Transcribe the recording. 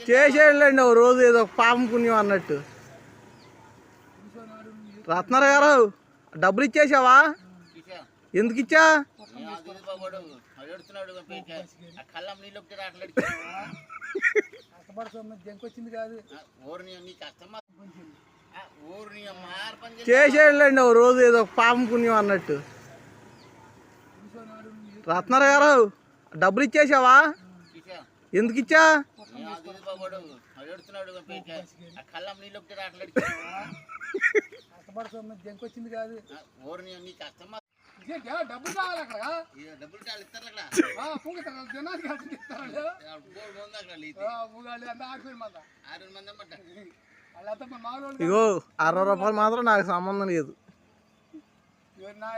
చేసేళ్ళండి ఓ రోజు ఏదో పాపం పుణ్యం అన్నట్టు. రత్నారావు గారు డబ్బులు ఇచ్చేసావా? ఎందుకు ఇచ్చా? చేసేళ్ళండి ఓ రోజు ఏదో పాపం పుణ్యం అన్నట్టు. రత్నారావు గారు డబ్బులు ఇచ్చేసావా? ఎందుకు ఇచ్చా? వచ్చింది కాదు డబ్బులు కావాలి అక్కడ డబ్బులు ఇగో 60 రూపాయలు మాత్రం నాకు సంబంధం లేదు. నా